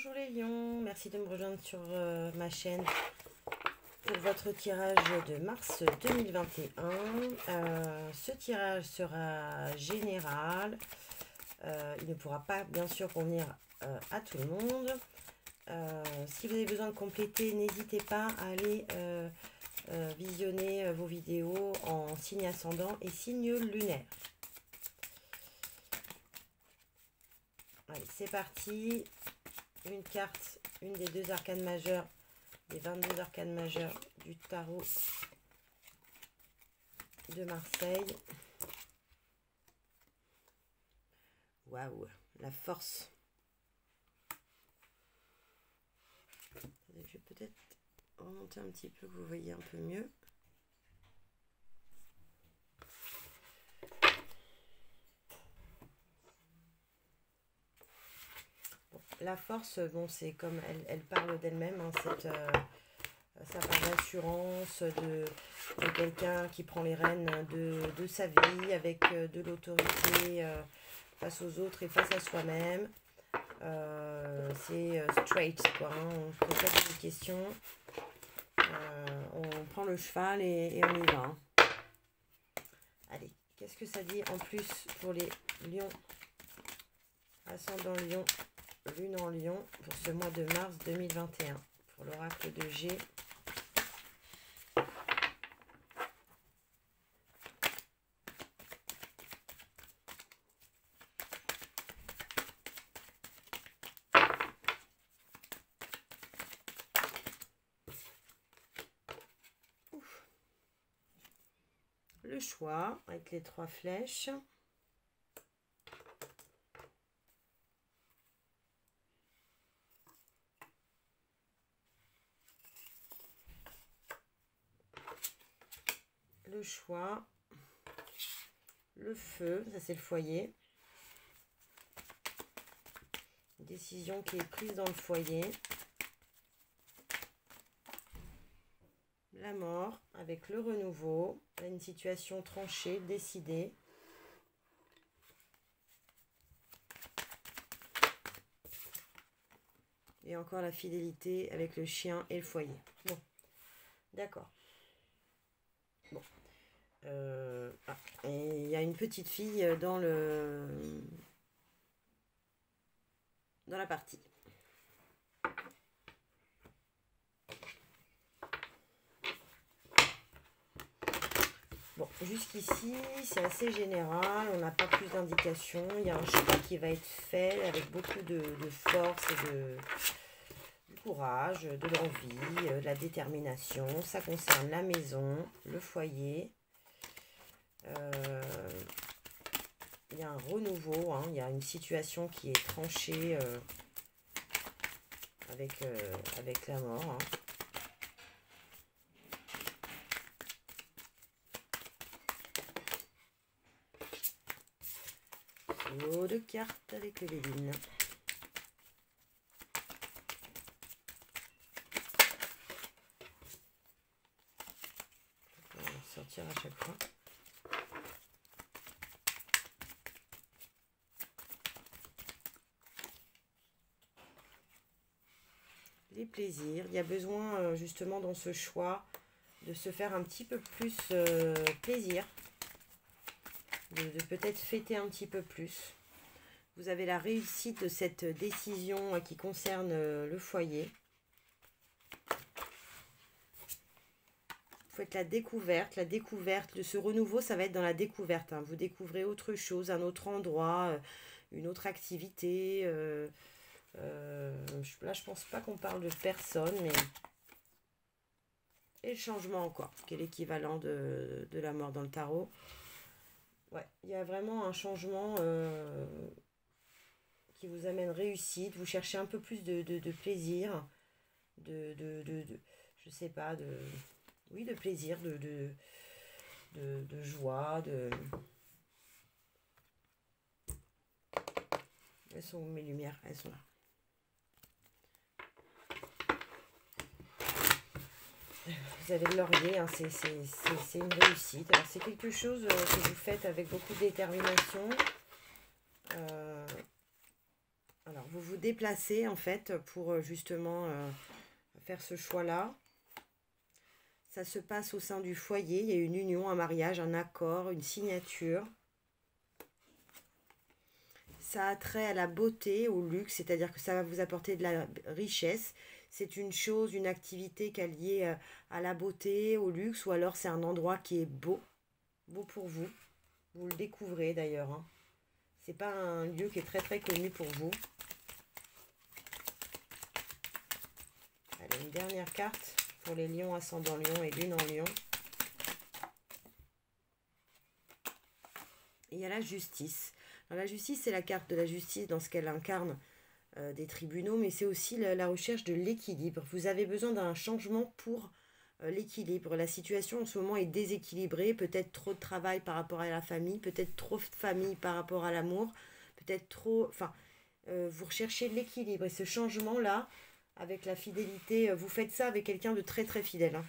Bonjour les lions, merci de me rejoindre sur ma chaîne pour votre tirage de mars 2021. Ce tirage sera général, il ne pourra pas bien sûr convenir à tout le monde. Si vous avez besoin de compléter, n'hésitez pas à aller visionner vos vidéos en signe ascendant et signe lunaire. Allez, c'est parti. Une carte, une des deux arcanes majeures, des 22 arcanes majeures du tarot de Marseille. Waouh, la force. Je vais peut-être remonter un petit peu, que vous voyez un peu mieux. La force, bon, c'est comme elle parle d'elle-même, hein, ça parle d'assurance, de quelqu'un qui prend les rênes de sa vie avec de l'autorité face aux autres et face à soi-même. C'est straight, quoi, hein, on ne pose pas de questions. On prend le cheval et on y va. Hein. Allez, qu'est-ce que ça dit en plus pour les lions, ascendant lion, lune en lion pour ce mois de mars 2021 pour l'oracle de G. Ouf. Le choix avec les 3 flèches. Le choix, le feu, ça c'est le foyer. Une décision qui est prise dans le foyer. La mort avec le renouveau, une situation tranchée, décidée. Et encore la fidélité avec le chien et le foyer. Bon, d'accord. Bon. Et il y a une petite fille dans la partie. Bon, jusqu'ici, c'est assez général, on n'a pas plus d'indications. Il y a un choix qui va être fait avec beaucoup de force et du courage, de l'envie, de la détermination. Ça concerne la maison, le foyer. Il y a un renouveau, hein, il y a une situation qui est tranchée avec la mort. Hein. Lot de cartes avec le Lévin. On va sortir à chaque fois. Les plaisirs. Il y a besoin justement dans ce choix de se faire un petit peu plus plaisir. De peut-être fêter un petit peu plus. Vous avez la réussite de cette décision qui concerne le foyer. Vous faites la découverte de ce renouveau, ça va être dans la découverte. Hein. Vous découvrez autre chose, un autre endroit, une autre activité. Là, je pense pas qu'on parle de personne, mais... Et le changement encore, qui est l'équivalent de la mort dans le tarot. Ouais, il y a vraiment un changement qui vous amène réussite. Vous cherchez un peu plus de plaisir, je sais pas, oui, de plaisir, de joie, Elles sont où mes lumières? Elles sont là. Vous avez le laurier, hein, c'est une réussite. Alors c'est quelque chose que vous faites avec beaucoup de détermination. Alors vous vous déplacez en fait pour justement faire ce choix-là. Ça se passe au sein du foyer. Il y a une union, un mariage, un accord, une signature. Ça a trait à la beauté, au luxe, c'est-à-dire que ça va vous apporter de la richesse. C'est une chose, une activité qui est liée à la beauté, au luxe, ou alors c'est un endroit qui est beau, beau pour vous. Vous le découvrez d'ailleurs, hein. C'est pas un lieu qui est très très connu pour vous. Allez, une dernière carte pour les lions, ascendant lion et lune en lion. Et il y a la justice. Alors, la justice, c'est la carte de la justice dans ce qu'elle incarne des tribunaux, mais c'est aussi la recherche de l'équilibre. Vous avez besoin d'un changement pour l'équilibre. La situation en ce moment est déséquilibrée, peut-être trop de travail par rapport à la famille, peut-être trop de famille par rapport à l'amour, peut-être trop... Enfin, vous recherchez l'équilibre et ce changement-là, avec la fidélité, vous faites ça avec quelqu'un de très très fidèle. Hein.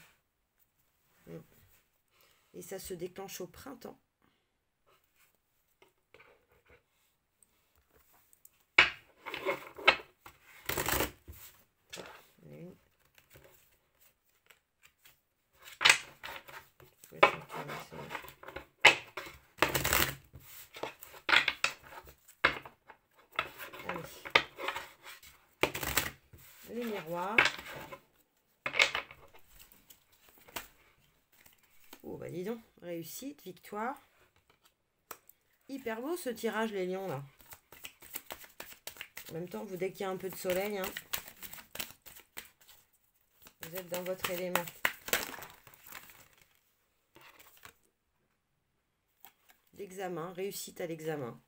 Et ça se déclenche au printemps. Les miroirs. Oh bah dis donc, réussite, victoire. Hyper beau ce tirage les lions là. En même temps, vous dès qu'il y a un peu de soleil, hein, vous êtes dans votre élément. L'examen, réussite à l'examen.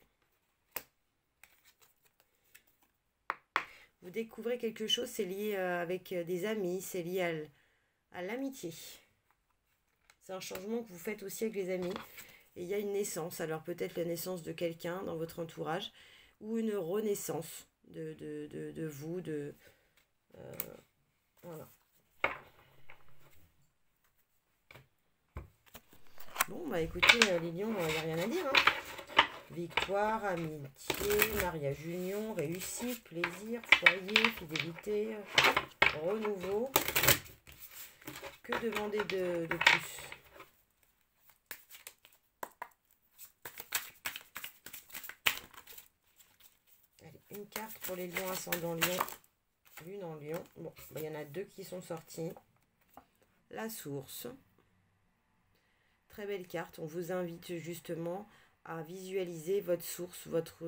Vous découvrez quelque chose, c'est lié avec des amis, c'est lié à l'amitié. C'est un changement que vous faites aussi avec les amis. Et il y a une naissance, alors peut-être la naissance de quelqu'un dans votre entourage, ou une renaissance de vous, voilà. Bon, bah écoutez, les lions, il n'y a rien à dire, hein. Victoire, amitié, mariage, union, réussite, plaisir, foyer, fidélité, renouveau. Que demander de plus? Allez, une carte pour les lions ascendant lion, lune en lion. Bon, bah, y en a deux qui sont sortis. La source. Très belle carte. On vous invite justement à visualiser votre source, votre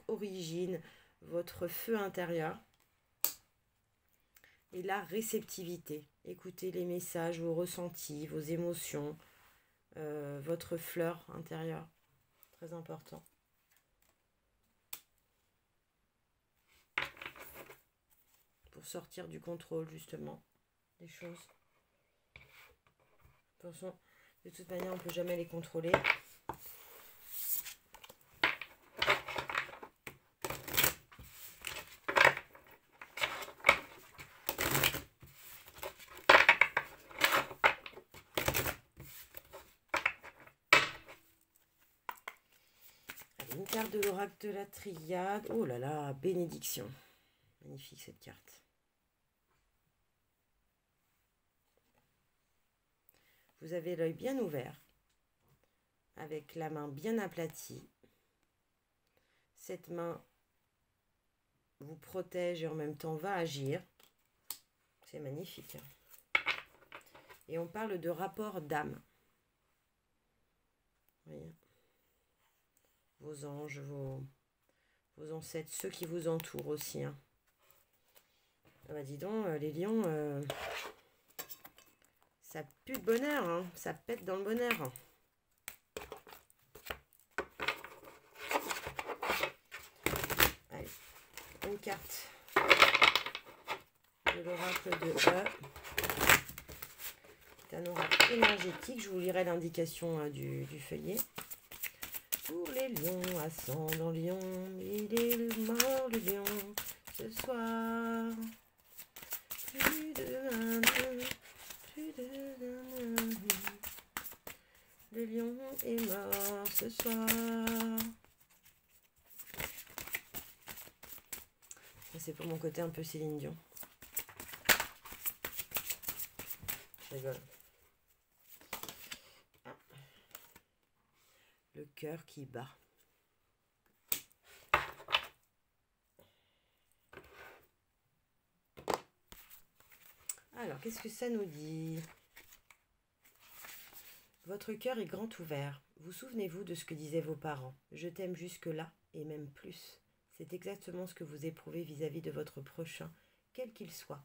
origine, votre feu intérieur et la réceptivité. Écoutez les messages, vos ressentis, vos émotions, votre fleur intérieure. Très important. Pour sortir du contrôle justement des choses. Attention, de toute manière, on ne peut jamais les contrôler. Une carte de l'oracle de la triade. Oh là là, bénédiction. Magnifique cette carte. Vous avez l'œil bien ouvert, avec la main bien aplatie. Cette main vous protège et en même temps va agir. C'est magnifique. Et on parle de rapport d'âme. Voyez. Vos anges, vos ancêtres, ceux qui vous entourent aussi. Hein. Ah bah dis donc, les lions, ça pue de bonheur, hein. Ça pète dans le bonheur. Allez, une carte de l'oracle de E. C'est un oracle énergétique. Je vous lirai l'indication du feuillet. Pour les lions, ascendant lion, il est mort le lion ce soir. Plus de un, plus de un. Le lion est mort ce soir. C'est pour mon côté un peu Céline Dion. Je rigole. Ah. Le cœur qui bat. Alors, qu'est-ce que ça nous dit? Votre cœur est grand ouvert. Vous souvenez-vous de ce que disaient vos parents? Je t'aime jusque-là et même plus. C'est exactement ce que vous éprouvez vis-à-vis de votre prochain, quel qu'il soit.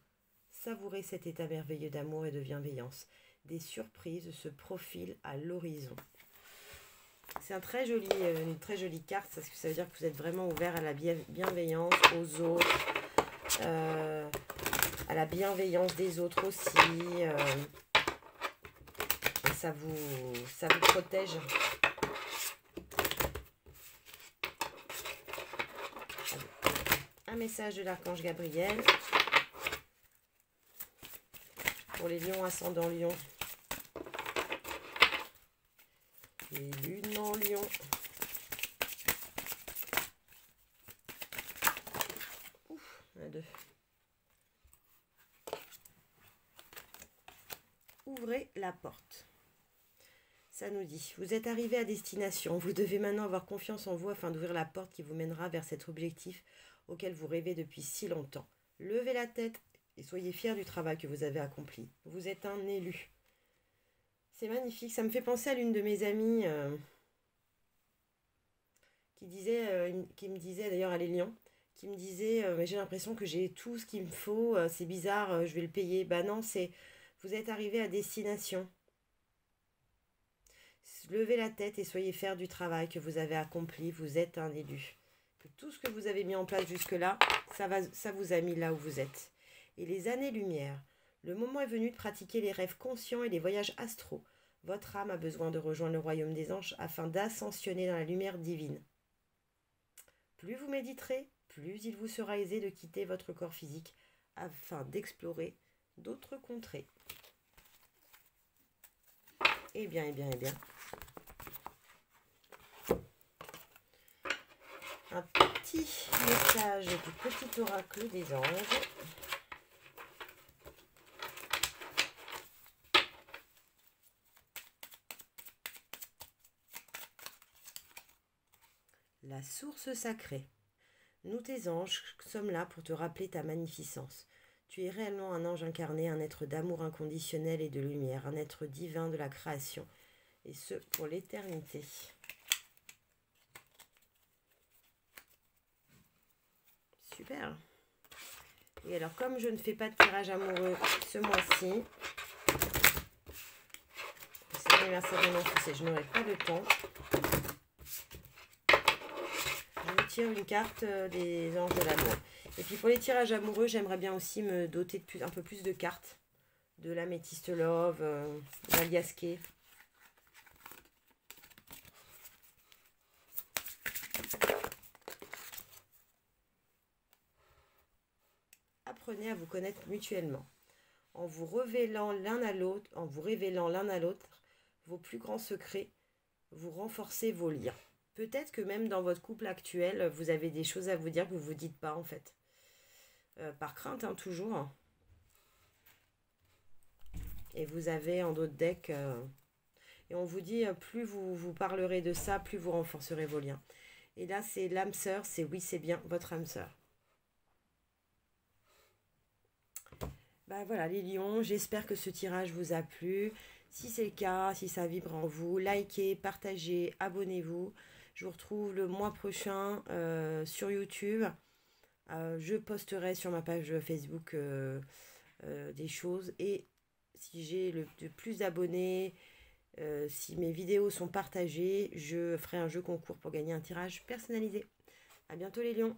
Savourez cet état merveilleux d'amour et de bienveillance. Des surprises se profilent à l'horizon. C'est une très jolie carte, parce que ça veut dire que vous êtes vraiment ouvert à la bienveillance, aux autres, à la bienveillance des autres aussi. Ça vous protège. Un message de l'archange Gabriel pour les lions ascendant lion, les lunes en lion, un, deux. Ouvrez la porte. Ça nous dit, vous êtes arrivé à destination. Vous devez maintenant avoir confiance en vous afin d'ouvrir la porte qui vous mènera vers cet objectif auquel vous rêvez depuis si longtemps. Levez la tête et soyez fiers du travail que vous avez accompli. Vous êtes un élu. C'est magnifique. Ça me fait penser à l'une de mes amies qui me disait, d'ailleurs elle est lion, qui me disait, mais j'ai l'impression que j'ai tout ce qu'il me faut, c'est bizarre, je vais le payer. Bah non, vous êtes arrivé à destination. Levez la tête et soyez fiers du travail que vous avez accompli. Vous êtes un élu. Que tout ce que vous avez mis en place jusque-là, ça vous a mis là où vous êtes. Et les années-lumière, le moment est venu de pratiquer les rêves conscients et les voyages astraux. Votre âme a besoin de rejoindre le royaume des anges afin d'ascensionner dans la lumière divine. Plus vous méditerez, plus il vous sera aisé de quitter votre corps physique afin d'explorer d'autres contrées. Eh bien, eh bien, eh bien. Un petit message du petit oracle des anges. La source sacrée. Nous, tes anges, sommes là pour te rappeler ta magnificence. Tu es réellement un ange incarné, un être d'amour inconditionnel et de lumière, un être divin de la création, et ce, pour l'éternité. Super. Et alors, comme je ne fais pas de tirage amoureux ce mois-ci, c'est l'anniversaire de mon fils et je n'aurai pas le temps, je vous tire une carte des anges de l'amour. Et puis pour les tirages amoureux, j'aimerais bien aussi me doter de un peu plus de cartes. De l'améthyste love, d'Aliasqué. Apprenez à vous connaître mutuellement. En vous révélant l'un à l'autre, vos plus grands secrets, vous renforcez vos liens. Peut-être que même dans votre couple actuel, vous avez des choses à vous dire que vous ne vous dites pas en fait. Par crainte, hein, toujours. Et vous avez en d'autres decks... et on vous dit, plus vous parlerez de ça, plus vous renforcerez vos liens. Et là, c'est l'âme sœur, c'est oui, c'est bien votre âme sœur. Bah voilà, les lions, j'espère que ce tirage vous a plu. Si c'est le cas, si ça vibre en vous, likez, partagez, abonnez-vous. Je vous retrouve le mois prochain sur YouTube. Je posterai sur ma page Facebook des choses. Et si j'ai le plus d'abonnés, si mes vidéos sont partagées, je ferai un jeu concours pour gagner un tirage personnalisé. À bientôt les lions!